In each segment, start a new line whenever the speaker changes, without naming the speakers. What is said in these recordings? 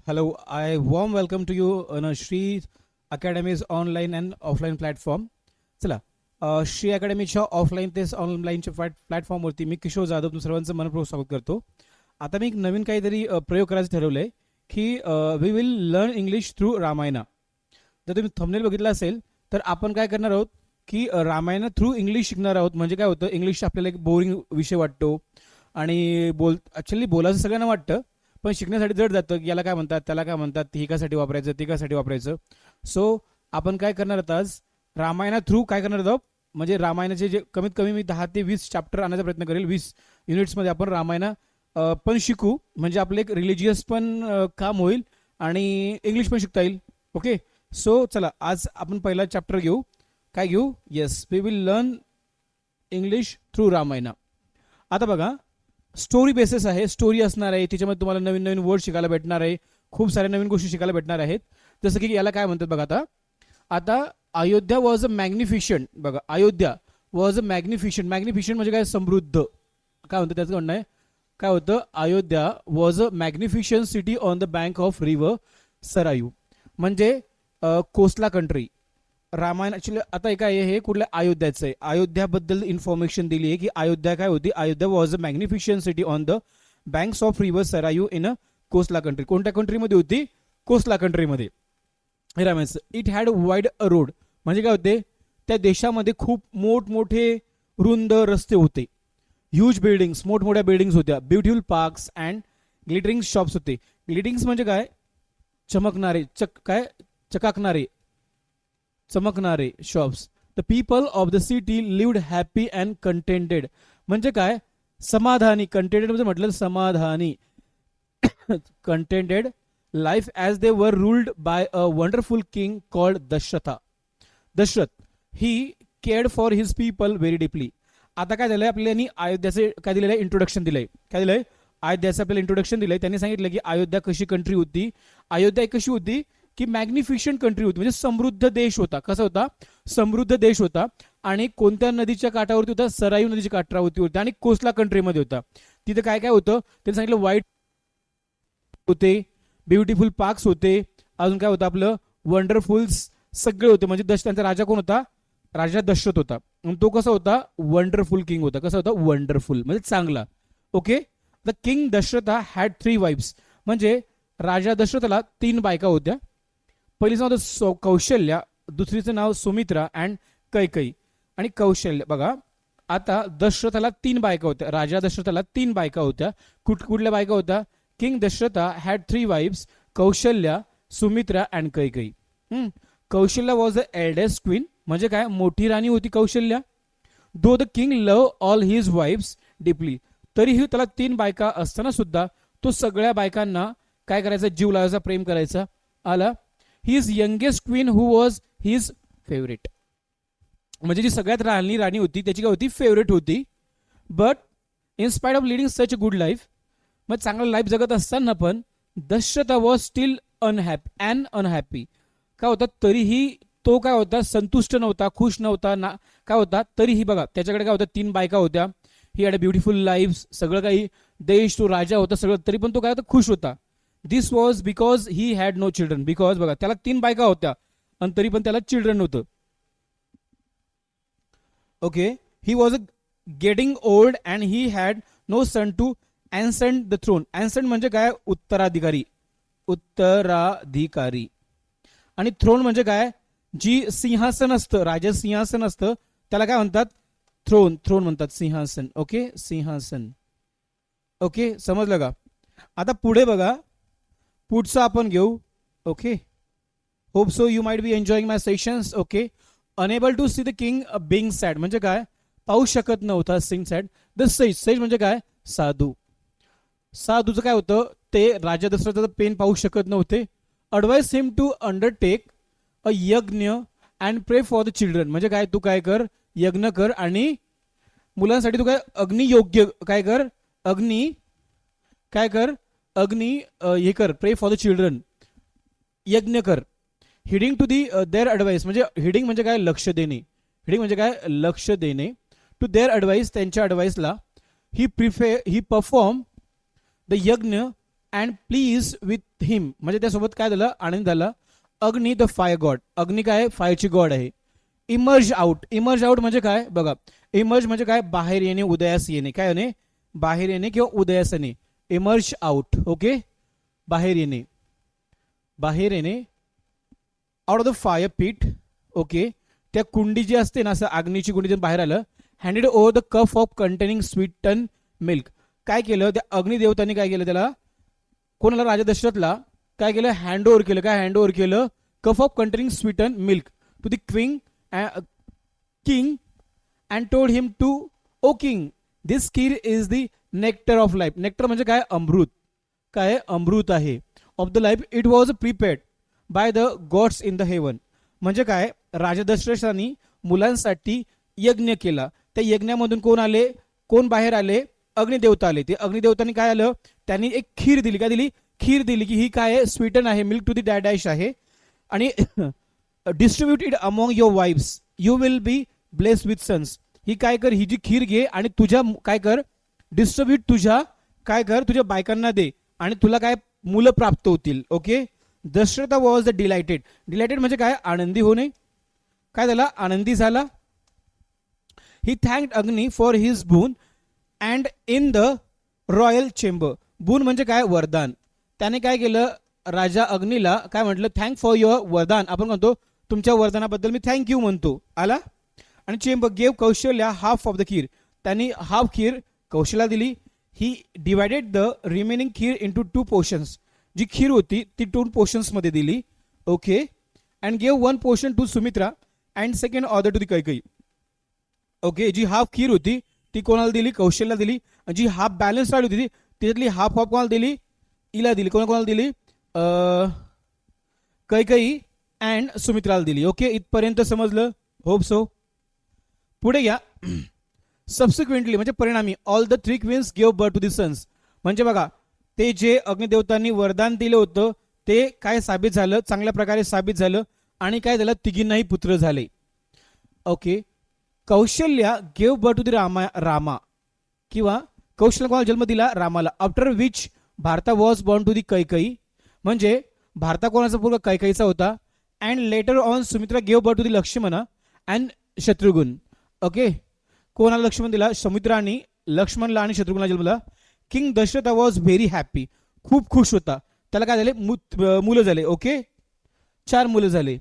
Hello, I warm welcome to you on Shri Academy's online and offline platform. चला Shri अकॅडमीच्या offline ते ऑनलाईनच्या प्लॅटफॉर्मवरती मी किशोर जाधव तुम सर्वांचं मनपूर्वक स्वागत करतो. आता मी एक नवीन काहीतरी प्रयोग करायचं ठरवलं आहे की we will learn English through Ramayana. जर तुम्ही थंबनेल बघितलं असेल तर आपण काय करणार आहोत की रामायणा थ्रू इंग्लिश शिकणार आहोत. म्हणजे काय होतं, इंग्लिश आपल्याला एक बोरिंग विषय वाटतो आणि ॲक्च्युली बोलायचं सगळ्यांना वाटतं, पण शिकण्यासाठी जड जातं की याला काय म्हणतात त्याला काय म्हणतात, ही कासाठी वापरायचं ती कासाठी वापरायचं. सो आपण काय करणार आहोत आज रामायणा थ्रू काय करणार आहोत, म्हणजे रामायणाचे जे कमीत कमी मी 10 ते 20 चॅप्टर आणण्याचा प्रयत्न करेल. 20 युनिट्समध्ये आपण रामायणा पण शिकू, म्हणजे आपलं एक रिलिजियस पण काम होईल आणि इंग्लिश पण शिकता येईल. ओके, सो चला आज आपण पहिला चॅप्टर घेऊ. काय घेऊ? Yes, we will learn English through Ramayana. आता बघा, स्टोरी बेसिस आहे, स्टोरी असणार आहे, त्याच्यामध्ये तुम्हाला नवीन नवीन वर्ड शिकायला भेटणार आहे, खूप साऱ्या नवीन गोष्टी शिकायला भेटणार आहेत. जसं की याला काय म्हणतात बघा, आता आता अयोध्या वॉज अ मॅग्निफिशंट. बघा, अयोध्या वॉज अ मॅग्निफिशंट. मॅग्निफिशंट म्हणजे काय? समृद्ध. काय म्हणतं त्याचं म्हणणं आहे, काय होतं, Ayodhya was a magnificent city on the bank of river Sarayu. म्हणजे कोस्टला कंट्री. रामायण ॲक्च्युली आता एक आहे हे कुठल्या अयोध्याचं आहे, अयोध्याबद्दल इन्फॉर्मेशन दिली आहे की अयोध्या काय होती. Ayodhya was a magnificent city on the banks of river Sarayu in a Kosala country. कोणत्या कंट्रीमध्ये होती? कोस्टला कंट्रीमध्ये. Ramayana it had wide a road. म्हणजे काय होते, त्या देशामध्ये खूप मोठमोठे रुंद रस्ते होते. ह्यूज बिल्डिंग्स, मोठमोठ्या बिल्डिंग्स होत्या. Beautiful parks and glittering shops होते. ग्लिटरिंग्स म्हणजे काय? चमकणारे, चकाकणारे, चमकणारे shops. The people of the city lived happy and contented. म्हणजे काय? समाधानी. कंटेंटेड म्हणजे म्हटलं समाधानी. Contented life as they were ruled by a wonderful king called Dasharatha. Dasharath he cared for his people very deeply. आता काय झालंय, आपल्याला अयोध्याचे काय दिलेलं आहे? इंट्रोडक्शन दिलंय. काय दिलंय? अयोध्याचं आपल्याला इंट्रोडक्शन दिलंय. त्यांनी सांगितलं की अयोध्या कशी कंट्री होती. अयोध्या कशी होती की मॅग्निफिशंट कंट्री होती, म्हणजे समृद्ध देश होता. कसा होता? समृद्ध देश होता. आणि कोणत्या नदीच्या काठावरती होता? सरायू नदीच्या काठावरती होता आणि कोस्टला कंट्रीमध्ये होता. तिथे काय काय होतं त्यांनी सांगितलं, व्हाईट होते, ब्युटिफुल पार्क्स होते, अजून काय होतं आपलं वंडरफुल्स सगळे होते. म्हणजे त्यांचा राजा कोण होता? राजा दशरथ होता. तो कसा होता? वंडरफुल किंग होता. कसा होता? वंडरफुल म्हणजे चांगला. Okay, the king Dasharatha had 3 wife's. म्हणजे राजा दशरथाला 3 बायका होत्या. पहिलीचं नाव होतं कौशल्या, दुसरीचं नाव सुमित्रा अँड कैकई. आणि कौशल्य बघा, आता दशरथाला 3 बायका होत्या. राजा दशरथाला 3 बायका होत्या. कुठल्या बायका होत्या? King Dasharatha had 3 wives, Kaushalya, Sumitra and Kaikeyi. Kaushalya was the eldest queen. म्हणजे काय? मोठी राणी होती Kaushalya. Though the king love all his wives deeply. तरीही त्याला 3 बायका असताना सुद्धा तो सगळ्या बायकांना काय करायचा? जीव लावायचा, प्रेम करायचा. आला. His youngest queen who was his favourite. म्हणजे जी सगळ्यात राणी होती त्याची काय होती? फेवरेट होती. But in spite of leading such a good life, मग चांगलं लाईफ जगत असताना पण दशरथा वॉज स्टील अनहॅपी. काय होता? तरीही तो काय होता? संतुष्ट नव्हता, खुश नव्हता ना. काय होता? तरीही बघा त्याच्याकडे काय होतं? 3 बायका होत्या. He had a beautiful life, सगळं काही देश, तो राजा होता सगळं, तरी पण तो काय होता? खुश होता. This was because he had no children. Because बघा त्याला 3 बायका होत्या आणि तरी पण त्याला चिल्ड्रन नव्हतं. Okay, he was getting old and he had no son to ascend the throne. Ascend म्हणजे काय? उत्तराधिकारी. उत्तराधिकारी. आणि थ्रोन म्हणजे काय? जी सिंहासन असतं, राजा सिंहासन असतं त्याला काय म्हणतात? थ्रोन. थ्रोन म्हणतात सिंहासन. ओके, सिंहासन. ओके, समजलं का? आता पुढे बघा, पुढचं आपण घेऊ. Okay, hope so you might be enjoying my sessions. Okay, unable to see the king being sad. म्हणजे काय? पाहू शकत नव्हता. Seeing sad. The sage. Sage म्हणजे काय? साधू. साधूचं काय होतं? ते राजा दशरथाचं पेन पाहू शकत नव्हते. अडवाइस हिम टू अंडरटेक अ यज्ञ अँड प्रे फॉर द चिल्ड्रन. म्हणजे काय? तू काय कर? यज्ञ कर आणि मुलांसाठी तू काय? अग्नी योग्य काय कर? अग्नी काय कर? अग्नी हे कर, प्रे फॉर द चिल्ड्रन, यज्ञ कर. Heeding to the their advice. म्हणजे हिडिंग म्हणजे काय? लक्ष देणे. हिडिंग म्हणजे काय? लक्ष देणे. टू देअर ॲडवाइस, त्यांच्या ॲडवाइसला. ही परफॉर्म द यज्ञ अँड प्लीज विथ हिम, म्हणजे त्यासोबत काय झालं, आनंद झाला. अग्नी द फायर गॉड, अग्नी काय फायरची गॉड आहे. इमर्ज आउट, इमर्ज आउट म्हणजे काय बघा, इमर्ज म्हणजे काय, बाहेर येणे, उदयास येणे, काय येणे, बाहेर येणे किंवा उदयास येणे. इमर्ज आउट, ओके, बाहेर येणे, बाहेर येणे. आउट ऑफ द फायर पीट, ओके, त्या कुंडी जी असते ना, असं आग्नीची कुंडी बाहेर आलं. Handed over the cup of containing sweeten milk, काय केलं त्या अग्निदेवतांनी, काय केलं त्याला, कोणाला, राजा दशरथला काय केलं, हँड ओव्हर केलं. काय हँड ओव्हर केलं, cup of containing sweeten milk to the king and told him to, O king, this kheer is the nectar of life. Nectar म्हणजे काय, अमृत, काय अमृत आहे, of the life. It was prepared by the gods in the heaven, म्हणजे काय, राजा दशरथांनी मुलांसाठी यज्ञ केला. त्या यज्ञामधून कोण आले, कोण बाहेर आले, अग्निदेवता आले. ते अग्निदेवतांनी काय आलं, त्यांनी एक खीर दिली. काय दिली, खीर दिली, की ही काय आहे, स्वीटन आहे, मिल्क टू द डॅश आहे. आणि distribute it among your wives, you will be blessed with sons. ही काय कर, ही जी खीर घे आणि तुझ्या काय कर, डिस्ट्रीब्यूट, तुझ्या काय कर, तुझ्या बायकांना दे आणि तुला काय मुलं प्राप्त होतील. ओके. दशरथ वॉज द डिलायटेड, डिलायटेड म्हणजे काय, आनंदी होणे, काय झाला, आनंदी झाला. ही थँक्ड अग्नी फॉर हिज बून and in the royal chamber, बून म्हणजे काय, वरदान. त्याने काय केलं, राजा अग्नीला काय म्हटलं, थँक फॉर युअर वरदान, आपण म्हणतो तुमच्या वरदानाबद्दल मी थँक्यू म्हणतो, आला. आणि chamber gave Kaushalya half of the kheer, त्यांनी हाफ खीर कौशल्या दिली. He divided the remaining kheer into 2 portions, जी खीर होती ती 2 पोर्शन्समध्ये दिली. Okay. And gave 1 portion to Sumitra and second order to the Kaikeyi. Okay. जी हाफ खीर होती ती कोणाला दिली, कौशल्या दिली. जी हाफ बॅलन्स राहिली होती त्याच्यातली हाफ हाफ कोणाला दिली, इला दिली. कोणाला दिली, कैकेयी अँड सुमित्राला दिली. ओके, इथपर्यंत समजलं, होप सो. पुढे या. सबसिक्वेंटली म्हणजे परिणामी, all the 3 queens give birth to the sons, म्हणजे बघा ते जे अग्निदेवतांनी वरदान दिलं होतं ते काय साबित झालं, चांगल्या प्रकारे साबित झालं. आणि काय झालं, तिघींनाही पुत्र झाले. Okay. Kaushalya gave birth to the Rama, किंवा कौशल्या कोणाला जन्म दिला, रामाला. After which Bharata was born to the Kaikeyi, म्हणजे भारता कोणाचा पूर्व, कैकेयीचा होता. And later on Sumitra gave birth to the Lakshman and Shatrughna. Okay. कोणाला लक्ष्मण दिला, सुमित्राने लक्ष्मणला आणि शत्रुघ्नला जन्म दिला. King Dasharath was very happy, खूप खुश होता. त्याला काय झाले, मुलं झाले. ओके, 4 मुलं झाले.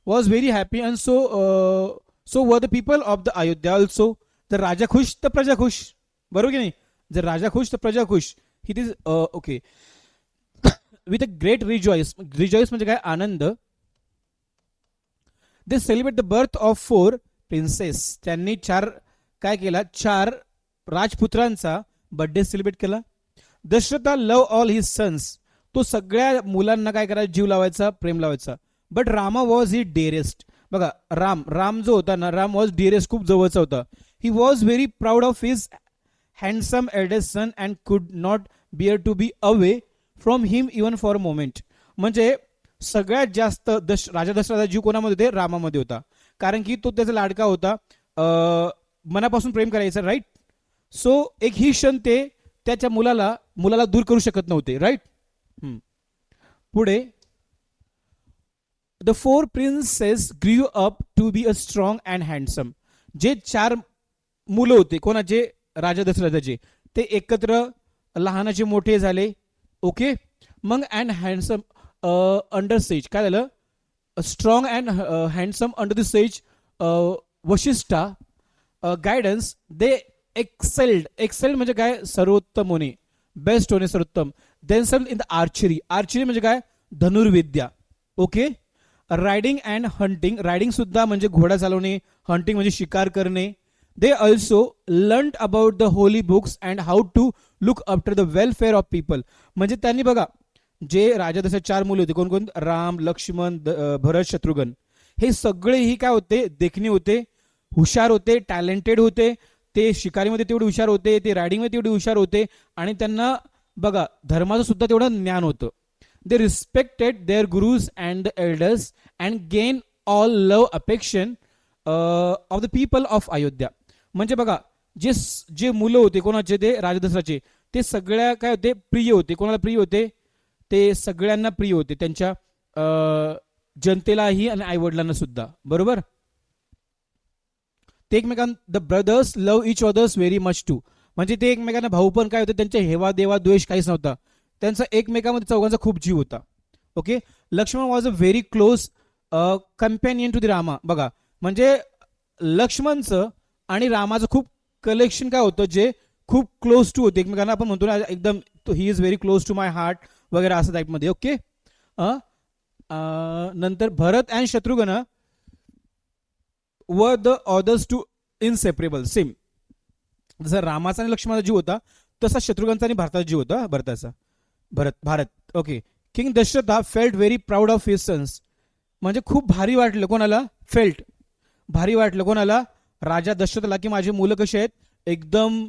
Was very happy and so were the people of the Ayodhya also. जर राजा खुश तर प्रजा खुश, बरोबर की नाही, जर राजा खुश तर प्रजा खुश. It is okay. With a great rejoice, rejoice म्हणजे काय, आनंद. They celebrate the birth of 4 princes, त्यांनी 4 काय केला, 4 राजपुत्रांचा बर्थडे सेलिब्रेट केला. Dasharath love all his sons, तो सगळ्या मुलांना काय करायचा, जीव लावायचा, प्रेम लावायचा. But Rama was he dearest, बघा राम जो होता ना, राम वॉज डिअरेस्ट, खूप जवळचा होता. He was very proud of his handsome eldest son and could not bear to be away from him even for a moment. म्हणजे सगळ्यात जास्त राजा दशरथाचा जीव कोणामध्ये होते, रामामध्ये होता. कारण की तो त्याचा लाडका होता, मनापासून प्रेम करायचा, राईट. सो एक ही क्षण ते त्याच्या मुलाला दूर करू शकत नव्हते, राईट. पुढे, the 4 princes grew up to be a strong and handsome. जे 4 मुलं होते कोणाचे, राजा दशरथाचे, ते एकत्र लहानाचे मोठे झाले. ओके. मग अँड हँडसम अंडर सेज, काय झालं, strong and handsome under the sage Vashishtha guidance. They excelled म्हणजे काय, सर्वोत्तम होणे, बेस्ट होणे, सर्वोत्तम. Themselves in the archery, archery म्हणजे काय, धनुर्विद्या. Okay. Riding and hunting, riding सुद्धा म्हणजे घोडा चालवणे, हंटिंग म्हणजे शिकार करणे. They also learn about the holy books and how to look after the welfare of people. म्हणजे त्यांनी बघा, जे राजा दशरथ 4 मुले होते, कोण कोण, राम, लक्ष्मण, भरत, शत्रुघ्न, हे सगळेही काय होते, देखणे होते, हुशार होते, टॅलेंटेड होते. ते शिकारीमध्ये तेवढे हुशार होते, ते रायडिंगमध्ये तेवढे हुशार होते. आणि त्यांना बघा धर्माचं सुद्धा तेवढं ज्ञान होतं. They respected their gurus and the elders and gain all love affection of the people of Ayodhya. म्हणजे बघा जे मुलं होते कोणाचे, ते राजा दशरथाचे, ते सगळ्या काय होते, प्रिय होते. कोणाला प्रिय होते? ते सगळ्यांना प्रिय होते, त्यांच्या जनतेलाही आणि आईवडिलांना सुद्धा. बरोबर. ते एकमेकांना, the brothers love each others very much too. म्हणजे ते एकमेकांना भाऊ पण काय होते, त्यांच्या हेवा देवा द्वेष काहीच नव्हता, त्यांचा एकमेकांमध्ये चौघांचा खूप जीव होता. Okay. Lakshman was a very close companion to the Rama. बघा, म्हणजे लक्ष्मणचं आणि रामाचं खूप कलेक्शन काय होतं, जे खूप क्लोज टू होते एकमेकांना. आपण म्हणतो ना एकदम, he is very close to my heart वगैरे असं टाईपमध्ये. ओके. नंतर Bharat and Shatrughan were the others too inseparable. Same जसं रामाचा आणि लक्ष्मणाचा जीव होता, तसा शत्रुघ्नचा आणि भारताचा जीव होता, Bharat. Okay. King Dasharatha felt very proud of his sons. म्हणजे खूप भारी वाटलं कोणाला? फेल्ट, भारी वाटलं कोणाला? राजा दशरथला, की माझी मुलं कशी आहेत, एकदम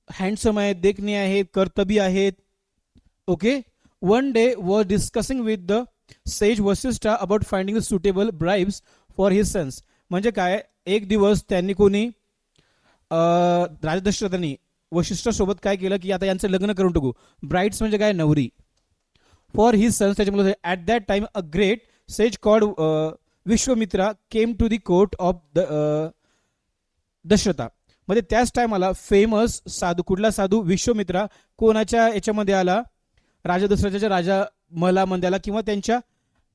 हँडसम आहेत, देखणी आहेत, कर्तबी आहेत. Okay. One day was discussing with the sage Vasishtha about finding suitable brides for his sons. म्हणजे काय, एक दिवस त्यांनी कोणी राजा दशरथांनी वशिष्ठासोबत काय केलं, की आता यांचं लग्न करून टाकू. ब्राइड्स म्हणजे काय, नवरी. फॉर हिज सन्स, त्याच्यामुळे at that time a great sage called Vishwamitra came to the court of Dasharatha. म्हणजे त्याच टायमाला फेमस साधू, कुठला साधू? विश्वमित्रा. कोणाच्या याच्यामध्ये आला? राजा दशरथाच्या राजा महलामध्ये आला, किंवा त्यांच्या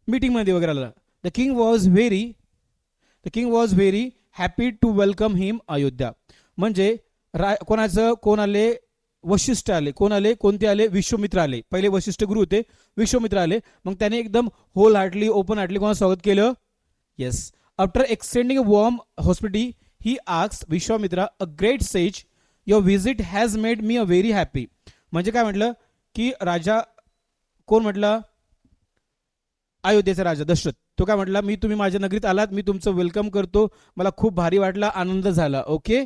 मीटिंगमध्ये वगैरे आला. The king was very happy to welcome him Ayodhya. म्हणजे कोणाचं, कोण आले? वशिष्ठ आले. कोण आले? कोणते आले? विश्वमित्र आले. पहिले वशिष्ठ गुरु होते, विश्वमित्र आले. मग त्याने एकदम होल हार्टली, ओपन हार्टली कोणाचं स्वागत केलं? Yes. After extending a warm hospitality he asked Vishwamitra, a great sage, your visit has made me a very happy. म्हणजे काय म्हटलं, की राजा कोण म्हटलं? अयोध्येचा राजा दशरथ. तो काय म्हटला? तुम्ही माझ्या नगरीत आलात, मी तुमचं वेलकम करतो, मला खूप भारी वाटला, आनंद झाला. ओके.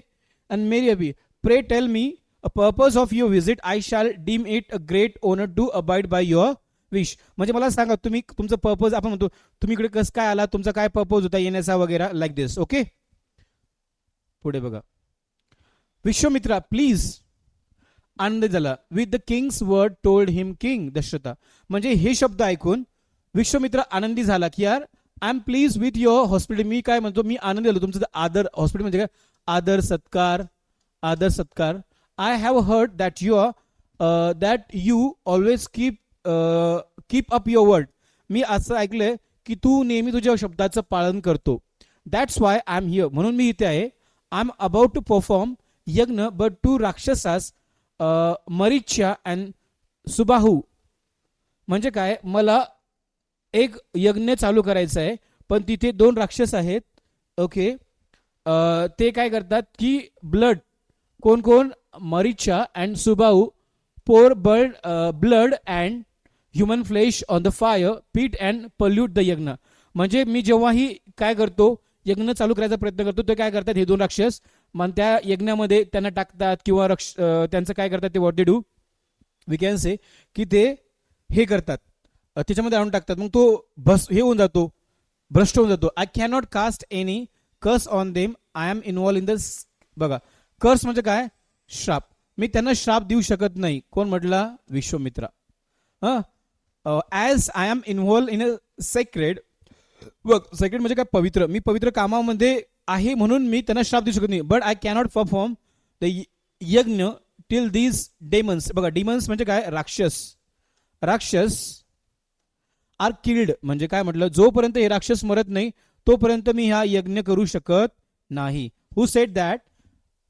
अँड मेरी अबी, pray tell me a purpose of your visit, I shall deem it a great honour to abide by your wish. म्हणजे मला सांगा, तुम्ही तुमचं पर्पज, आपण म्हणतो तुम्ही इकडे कसं काय आला, तुमचा काय पर्पज होता येण्याचा वगैरे, लाईक दिस. ओके. पुढे बघा. विश्वमित्रा प्लीज, आनंद झाला. With the king's word told him king Dasharatha. म्हणजे हे शब्द ऐकून विश्वमित्र आनंदी झाला, की यार I am pleased with your hospitality. मी काय म्हणतो, मी आनंदी झालो तुमचं आदर. हॉस्पिटल म्हणजे काय? आदर सत्कार, आदर सत्कार. I have heard that you always keep up your word. मी असं ऐकलंय की तू नेहमी तुझ्या शब्दाचं पालन करतो. That's why I am here. म्हणून मी इथे आहे. I am about to perform yagya but two rakshasas Maricha and Subahu. म्हणजे काय, मला एक यज्ञ चालू करायचा आहे, पण तिथे 2 राक्षस आहेत. ओके. ते काय करतात, की ब्लड, कोण कोण? मरीचा and Subahu pour blood and human flesh on the fire pit and pollute the yajna. म्हणजे मी जेव्हाही काय करतो, यज्ञ चालू करायचा प्रयत्न करतो, ते काय करतात, हे 2 राक्षस मग त्या यज्ञामध्ये त्यांना टाकतात, किंवा त्यांचं काय करतात, ते what they do, we can say, की ते हे करतात, त्याच्यामध्ये आणून टाकतात. मग तो हे होऊन जातो, भ्रष्ट होऊन जातो. I cannot cast any curse on them, I am involve in the. बघा, कर्स म्हणजे काय? श्राप. मी त्यांना श्राप देऊ शकत नाही. कोण म्हटला? Vishwamitra. As I am involve in a sacred. बघ, सेक्रेड म्हणजे काय? पवित्र. मी पवित्र कामामध्ये आहे, म्हणून मी त्यांना श्राप देऊ शकत नाही. But I cannot perform the यज्ञ टिल दीज डेमन्स. बघा, डेमन्स म्हणजे काय? राक्षस. राक्षस आर किल्ड. म्हणजे काय म्हटलं? जोपर्यंत हे राक्षस मरत नाही तोपर्यंत मी हा यज्ञ करू शकत नाही. Who said that?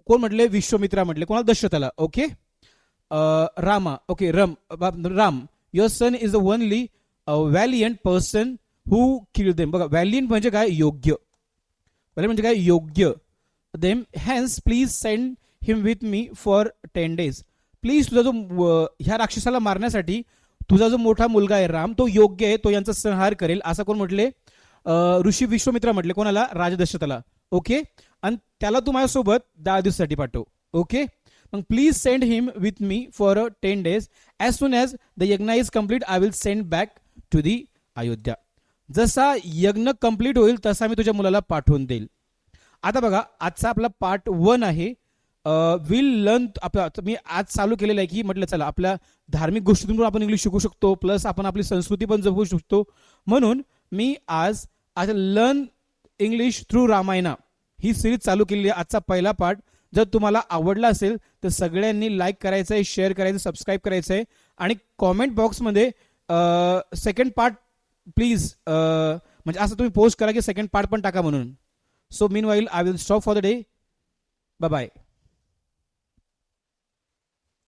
कोण म्हटले? विश्वमित्रा म्हटले. कोणाला? दशरथाला. Okay. Rama. Okay. Ram, your son is the only valiant person who killed them. बघा, व्हॅलियंट म्हणजे काय? योग्य. म्हणजे काय? योग्य. Then hence please send him with me for 10 days. Please तुझा जो ह्या राक्षसाला मारण्यासाठी तुझा जो मोठा मुलगा आहे राम, तो योग्य आहे, तो यांचा संहार करेल, असं कोण म्हटले? ऋषी विश्वमित्रा म्हटले. कोणाला? राजा दशरथाला. ओके. आणि त्याला तू माझ्यासोबत 10 दिवसासाठी पाठव. ओके. मग please send him with me for 10 days. As soon as the yagya is complete I will send back to the Ayodhya. जसा यज्ञ कंप्लीट होईल तसा मी तुझ्या मुलाला पाठवून देईल. आता बघा, आजचा आपला पार्ट 1 आहे. Will learn. आपला मी आज चालू केलेलं आहे की म्हटलं चला आपल्या धार्मिक गोष्टीतून पण आपण इंग्लिश शिकू शकतो, प्लस आपण आपली संस्कृती पण जपू शकतो. म्हणून मी आज आज लर्न इंग्लिश थ्रू रामायणा ही सिरीज चालू केलेली आहे. आजचा पहिला पार्ट जर तुम्हाला आवडला असेल तर सगळ्यांनी लाईक करायचं आहे, शेअर करायचं, सबस्क्राईब करायचं आहे आणि कॉमेंट बॉक्समध्ये सेकंड पार्ट प्लीज म्हणजे असं तुम्ही पोस्ट करा की सेकंड पार्ट पण टाका म्हणून. So meanwhile I will stop for the day. Bye bye.